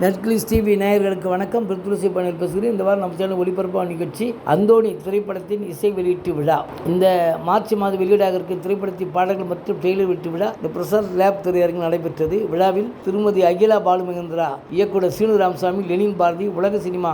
Netflix TV நேயர்களுக்கு வணக்கம். பிரித்துளசி பணியில் பேசுகிறேன். இந்த வாரம் நம்ம சேனல் ஒளிபரப்பான நிகழ்ச்சி அந்தோணி திரைப்படத்தின் இசை வெளியீட்டு விழா. இந்த மார்ச் மாதம் வெளியீடாக இருக்கும் திரைப்படத்தின் பாடல்கள் மற்றும் ட்ரெய்லர் வெளியீட்டு விழா இந்த பிரசாத் லேப் திரையரங்கில் நடைபெற்றது. விழாவில் திருமதி அகிலா பாலுமகேந்திரா, இயக்குனர் சீனு ராமசாமி, லெனின் பாரதி, உலக சினிமா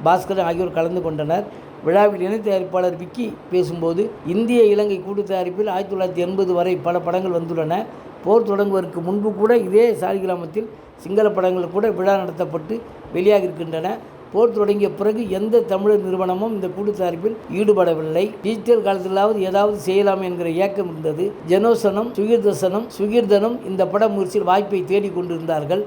பாஸ்கரன் ஆகியோர் கலந்து கொண்டனர். விழாவில் இணை தயாரிப்பாளர் விக்கி பேசும்போது, இந்திய இலங்கை கூட்டு தயாரிப்பில் 1980 வரை பல படங்கள் வந்துள்ளன. போர் தொடங்குவதற்கு முன்பு கூட இதே சாலிகிராமத்தில் சிங்கள படங்கள் கூட விழா நடத்தப்பட்டு வெளியாகியிருக்கின்றன. போர் தொடங்கிய பிறகு எந்த தமிழர் நிறுவனமும் இந்த கூட்டு தயாரிப்பில் ஈடுபடவில்லை. டிஜிட்டல் காலத்திலாவது ஏதாவது செய்யலாம் என்கிற ஏக்கம் இருந்தது. ஜெனோசனம், சுகீர்தனும் இந்த பட முயற்சியில் வாய்ப்பை தேடிக் கொண்டிருந்தார்கள்.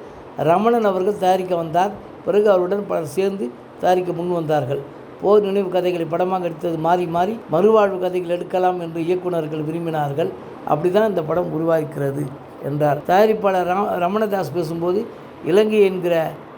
ரமணன் அவர்கள் தயாரிக்க வந்தார். பிறகு அவருடன் பலர் சேர்ந்து தயாரிக்க முன் வந்தார்கள். போர் நினைவு கதைகளை படமாக எடுத்தது மாறி மாறி மறுவாழ்வு கதைகள் எடுக்கலாம் என்று இயக்குநர்கள் விரும்பினார்கள். அப்படிதான் இந்த படம் உருவாகிறது என்றார். தயாரிப்பாளர் ரமணதாஸ் பேசும்போது, இலங்கை என்கிற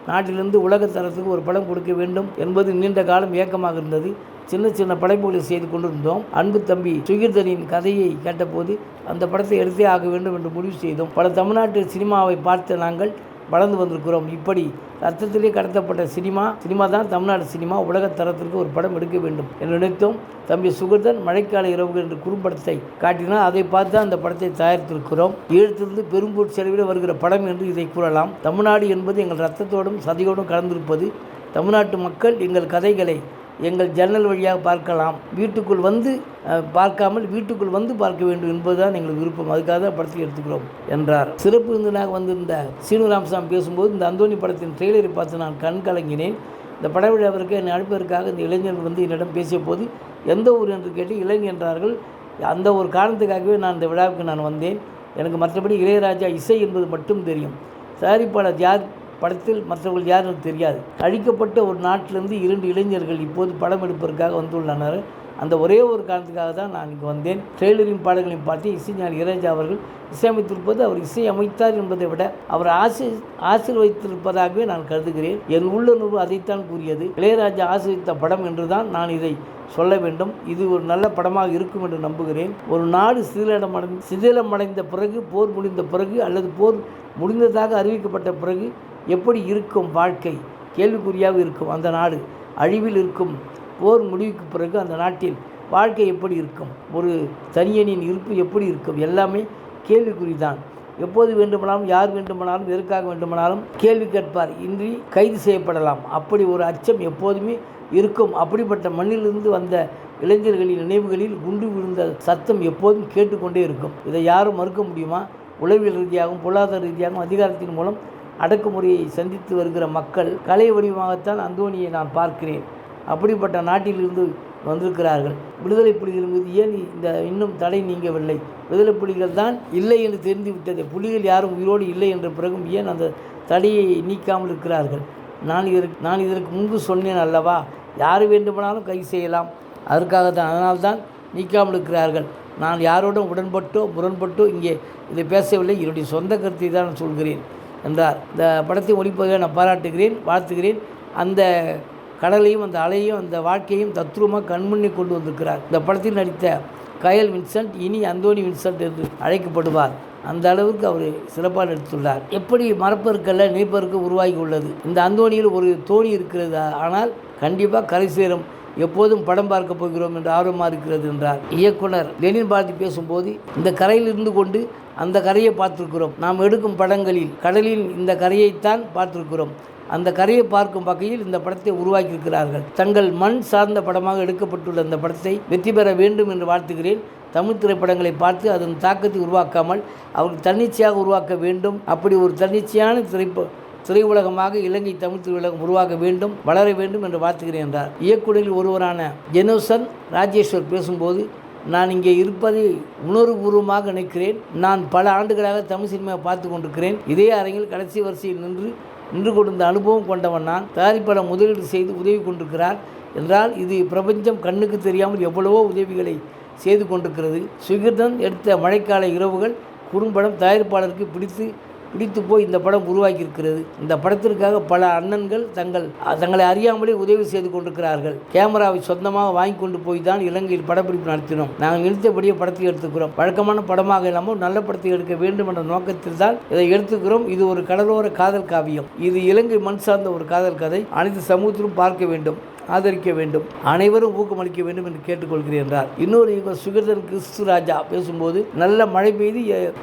நாட்டிலிருந்து உலக தரத்துக்கு ஒரு படம் கொடுக்க வேண்டும் என்பது நீண்ட காலம் ஏக்கமாக இருந்தது. சின்ன சின்ன படைப்புகளை செய்து கொண்டிருந்தோம். அன்பு தம்பி சுகீர்தனின் கதையை கேட்டபோது அந்த படத்தை எடுத்தே ஆக வேண்டும் என்று முடிவு செய்தோம். பல தமிழ்நாட்டு சினிமாவை பார்த்து நாங்கள் வளர்ந்து வந்திருக்கிறோம். இப்படி ரத்தத்திலே கடத்தப்பட்ட சினிமா தான் தமிழ்நாடு சினிமா. உலக தரத்திற்கு ஒரு படம் எடுக்க வேண்டும் என்று நினைத்தோம். தம்பி சுகீர்தன் மழைக்கால இரவுகள் என்ற குறும்படத்தை காட்டினால் அதை பார்த்து தான் அந்த படத்தை தயாரித்திருக்கிறோம். ஈழத்திலிருந்து பெரும்பூர் செலவில் வருகிற படம் என்று இதை கூறலாம். தமிழ்நாடு என்பது எங்கள் ரத்தத்தோடும் சதையோடும் கலந்திருப்பது. தமிழ்நாட்டு மக்கள் எங்கள் கதைகளை எங்கள் ஜன்னல் வழியாக பார்க்கலாம். வீட்டுக்குள் வந்து பார்க்காமல் வீட்டுக்குள் வந்து பார்க்க வேண்டும் என்பதுதான் எங்கள் விருப்பம். அதுக்காக தான் படத்தை எடுத்துக்கிறோம் என்றார். சிறப்பு விருந்தினராக வந்திருந்த சீனு ராமசாமி பேசும்போது, இந்த அந்தோணி படத்தின் ட்ரெய்லரை பார்த்து நான் கண் கலங்கினேன். இந்த பட விழாவிற்கு என்னை அழைப்பதற்காக இந்த இளைஞர்கள் வந்து என்னிடம் பேசிய போது, எந்த ஊர் என்று கேட்டு இளைஞர் என்றார்கள். அந்த ஒரு காரணத்துக்காகவே நான் இந்த விழாவுக்கு நான் வந்தேன். எனக்கு மற்றபடி இளையராஜா இசை என்பது மட்டும் தெரியும். தயாரிப்பாளர் யார், படத்தில் மற்றவர்கள் யாரும் தெரியாது. அழிக்கப்பட்ட ஒரு நாட்டிலிருந்து 2 இளைஞர்கள் இப்போது படம் எடுப்பதற்காக வந்துள்ளனர். அந்த ஒரே ஒரு காரணத்துக்காக தான் நான் இங்கு வந்தேன். ட்ரெய்லரின் பாடல்களையும் பார்த்து இசைஞானி இளையராஜா அவர்கள் இசையமைத்திருப்பது அவர் இசை அமைத்தார் என்பதை விட அவர் ஆசீர்வதித்திருப்பதாகவே நான் கருதுகிறேன். என் உள்ளுணர்வு அதைத்தான் கூறியது. இளையராஜா ஆசீர்வதித்த படம் என்றுதான் நான் இதை சொல்ல வேண்டும். இது ஒரு நல்ல படமாக இருக்கும் என்று நம்புகிறேன். ஒரு நாடு சிதிலமடைந்த பிறகு, போர் முடிந்த பிறகு அல்லது போர் முடிந்ததாக அறிவிக்கப்பட்ட பிறகு எப்படி இருக்கும் வாழ்க்கை? கேள்விக்குறியாக இருக்கும். அந்த நாடு அழிவில் இருக்கும். போர் முடிவுக்கு பிறகு அந்த நாட்டில் வாழ்க்கை எப்படி இருக்கும்? ஒரு தனியனின் இருப்பு எப்படி இருக்கும்? எல்லாமே கேள்விக்குறி தான். எப்போது வேண்டுமானாலும், யார் வேண்டுமானாலும், எதற்காக வேண்டுமானாலும் கேள்வி கேட்பார். இன்றி கைது செய்யப்படலாம். அப்படி ஒரு அச்சம் எப்போதுமே இருக்கும். அப்படிப்பட்ட மண்ணிலிருந்து வந்த இளைஞர்களின் நினைவுகளில் குண்டு விழுந்த சத்தம் எப்போதும் கேட்டுக்கொண்டே இருக்கும். இதை யாரும் மறுக்க முடியுமா? உளவியல் ரீதியாகவும் பொருளாதார ரீதியாகவும் அதிகாரத்தின் மூலம் அடக்குமுறையை சந்தித்து வருகிற மக்கள் கலை வடிவமாகத்தான் அந்தோணியை நான் பார்க்கிறேன். அப்படிப்பட்ட நாட்டிலிருந்து வந்திருக்கிறார்கள். விடுதலை புலிகள் மீது ஏன் இன்னும் தடை நீங்கவில்லை? விடுதலை புலிகள் தான் இல்லை என்று தெரிந்துவிட்டது. புலிகள் யாரும் உயிரோடு இல்லை என்ற பிறகும் ஏன் அந்த தடையை நீக்காமல் இருக்கிறார்கள்? நான் இதற்கு முன்பு சொன்னேன் அல்லவா, யார் வேண்டுமானாலும் கைது செய்யலாம். அதனால்தான் நீக்காமல் இருக்கிறார்கள். நான் யாரோடும் உடன்பட்டோ முரண்பட்டோ இங்கே இதை பேசவில்லை. என்னுடைய சொந்த கருத்தை தான் சொல்கிறேன் என்றார். இந்த படத்தை ஒளிப்பதிவை நான் பாராட்டுகிறேன், வாழ்த்துகிறேன். அந்த கடலையும் அந்த அலையும் அந்த வாழ்க்கையும் தத்ரூபமாக கண்முன்னே கொண்டு வந்திருக்கிறார். இந்த படத்தில் நடித்த கயல் வின்சென்ட் இனி அந்தோணி வின்சென்ட் என்று அழைக்கப்படுவார். அந்த அளவுக்கு அவர் சிறப்பாக நடித்துள்ளார். எப்படி மறப்பதற்கல்ல நினைப்பதற்கு உருவாகி உள்ளது. இந்த அந்தோணியில் ஒரு தோணி இருக்கிறது. ஆனால் கண்டிப்பாக கரை சேரும். எப்போதும் படம் பார்க்க போகிறோம் என்று ஆர்வமாக இருக்கிறது என்றார். இயக்குனர் லெனின் பாரதி பேசும்போது, இந்த கரையில் இருந்து கொண்டு அந்த கரையை பார்த்திருக்கிறோம். நாம் எடுக்கும் படங்களில் கடலில் இந்த கரையைத்தான் பார்த்திருக்கிறோம். அந்த கரையை பார்க்கும் வகையில் இந்த படத்தை உருவாக்கியிருக்கிறார்கள். தங்கள் மண் சார்ந்த படமாக எடுக்கப்பட்டுள்ள இந்த படத்தை வெற்றி பெற வேண்டும் என்று வாழ்த்துகிறேன். தமிழ் திரைப்படங்களை பார்த்து அதன் தாக்கத்தை உருவாக்காமல் அவர்கள் தன்னிச்சையாக உருவாக்க வேண்டும். அப்படி ஒரு தன்னிச்சையான திரையுலகமாக இலங்கை தமிழ் திரையுலகம் உருவாக வேண்டும், வளர வேண்டும் என்று வாழ்த்துகிறேன் என்றார். இயக்குநரில் ஒருவரான ஜெனோசன் ராஜேஸ்வர் பேசும்போது, நான் இங்கே இருப்பதை உணர்வுபூர்வமாக நினைக்கிறேன். நான் பல ஆண்டுகளாக தமிழ் சினிமாவை பார்த்து கொண்டிருக்கிறேன். இதே அரங்கில் கடைசி வரிசையில் நின்று கொண்டிருந்த அனுபவம் கொண்டவன் நான். தயாரிப்பாளர் முதலீடு செய்து உதவி கொண்டிருக்கிறார் என்றால் இது பிரபஞ்சம் கண்ணுக்கு தெரியாமல் எவ்வளவோ உதவிகளை செய்து கொண்டிருக்கிறது. சுகீர்தன் எடுத்த மழைக்கால இரவுகள் குறும்படம் தயாரிப்பாளருக்கு பிடித்து பிடித்து போய் இந்த படம் உருவாக்கி இருக்கிறது. இந்த படத்திற்காக பல அண்ணன்கள் தங்களை அறியாமலே உதவி செய்து கொண்டிருக்கிறார்கள். கேமராவை சொந்தமாக வாங்கி கொண்டு போய் தான் இலங்கையில் படப்பிடிப்பு நடத்தினோம். நாங்கள் நிறுத்தபடியே படத்தை எடுத்துக்கிறோம். வழக்கமான படமாக இல்லாமல் நல்ல படத்தை எடுக்க வேண்டும் என்ற நோக்கத்தில் தான் இதை எடுத்துக்கிறோம். இது ஒரு கடலோர காதல் காவியம். இது இலங்கை மண் சார்ந்த ஒரு காதல் கதை. அனைத்து சமூகத்திலும் பார்க்க வேண்டும், ஆதரிக்க வேண்டும், அனைவரும் ஊக்கமளிக்க வேண்டும் என்று கேட்டுக்கொள்கிறேன் என்றார். இன்னொரு சுகிர்தன் கிறிஸ்துராஜா பேசும்போது, நல்ல மழை பெய்து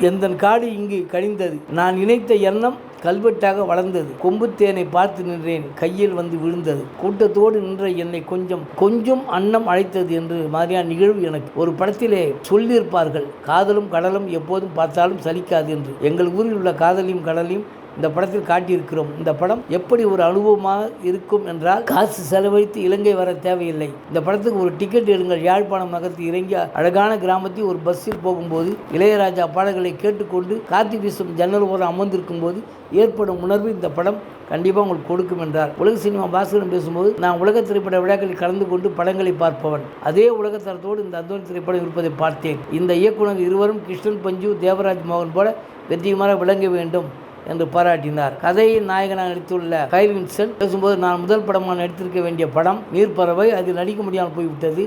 எந்த காடு இங்கு கழிந்தது, நான் நினைத்த எண்ணம் கல்வெட்டாக வளர்ந்தது, கொம்பு தேனை பார்த்து நின்றேன், கையில் வந்து விழுந்தது, கூட்டத்தோடு நின்ற என்னை கொஞ்சம் அன்னம் அழைத்தது என்று மாதிரியான நிகழ்வு எனக்கு ஒரு படத்திலே சொல்லியிருப்பார்கள். காதலும் கடலும் எப்போதும் பார்த்தாலும் சலிக்காது என்று. எங்கள் ஊரில் உள்ள காதலையும் கடலையும் இந்த படத்தில் காட்டியிருக்கிறோம். இந்த படம் எப்படி ஒரு அனுபவமாக இருக்கும் என்றால், காசு செலவழித்து இலங்கை வர தேவையில்லை. இந்த படத்துக்கு ஒரு டிக்கெட் எடுங்கள். யாழ்ப்பாணம் நகரத்தில் இறங்கி அழகான கிராமத்தில் ஒரு பஸ்ஸில் போகும்போது இளையராஜா பாடல்களை கேட்டுக்கொண்டு கார்த்தி வீசும் ஜன்னல் ஓரம் அமர்ந்திருக்கும் போது ஏற்படும் உணர்வு இந்த படம் கண்டிப்பாக உங்களுக்கு கொடுக்கும் என்றார். உலக சினிமா பாஸ்கரன் பேசும்போது, நான் உலக திரைப்பட விழாக்களில் கலந்து கொண்டு படங்களை பார்ப்பவன். அதே உலகத்தரத்தோடு இந்த அந்தோணி திரைப்படம் இருப்பதை பார்த்தேன். இந்த இயக்குனர் இருவரும் கிருஷ்ணன் பஞ்சு, தேவராஜ் மோகன் போல வெற்றிகரமாக விளங்க வேண்டும் என்று பாராட்டினார். கதையின் நாயகனாக நடித்துள்ள கைல் வின்சென்ட் பேசும்போது, நான் முதல் படமாக நடித்திருக்க வேண்டிய படம் நீர்ப்பறவை, அதில் நடிக்க முடியாமல் போய்விட்டது.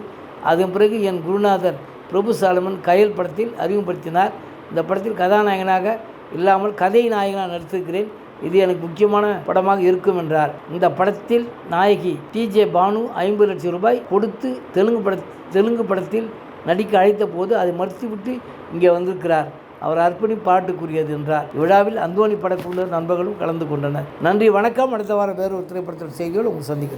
அதன் பிறகு என் குருநாதர் பிரபு சாலமன் கயல் படத்தில் அறிமுகப்படுத்தினார். இந்த படத்தில் கதாநாயகனாக இல்லாமல் கதை நாயகனாக நடித்திருக்கிறேன். இது எனக்கு முக்கியமான படமாக இருக்கும் என்றார். இந்த படத்தில் நாயகி TJ பானு 50 லட்சம் ரூபாய் கொடுத்து தெலுங்கு படத்தில் நடிக்க அழைத்த போது அதை மறுத்துவிட்டு இங்கே வந்திருக்கிறார். அவர் அர்ப்பணிப்பு பாராட்டுக்குரியது என்றார். விழாவில் அந்தோணி படக்குழு நண்பர்களும் கலந்து கொண்டனர். நன்றி, வணக்கம். அடுத்த வாரம் வேறு ஒரு திரைப்படத்தில் செய்தியோடு உங்களை சந்திக்கிறேன்.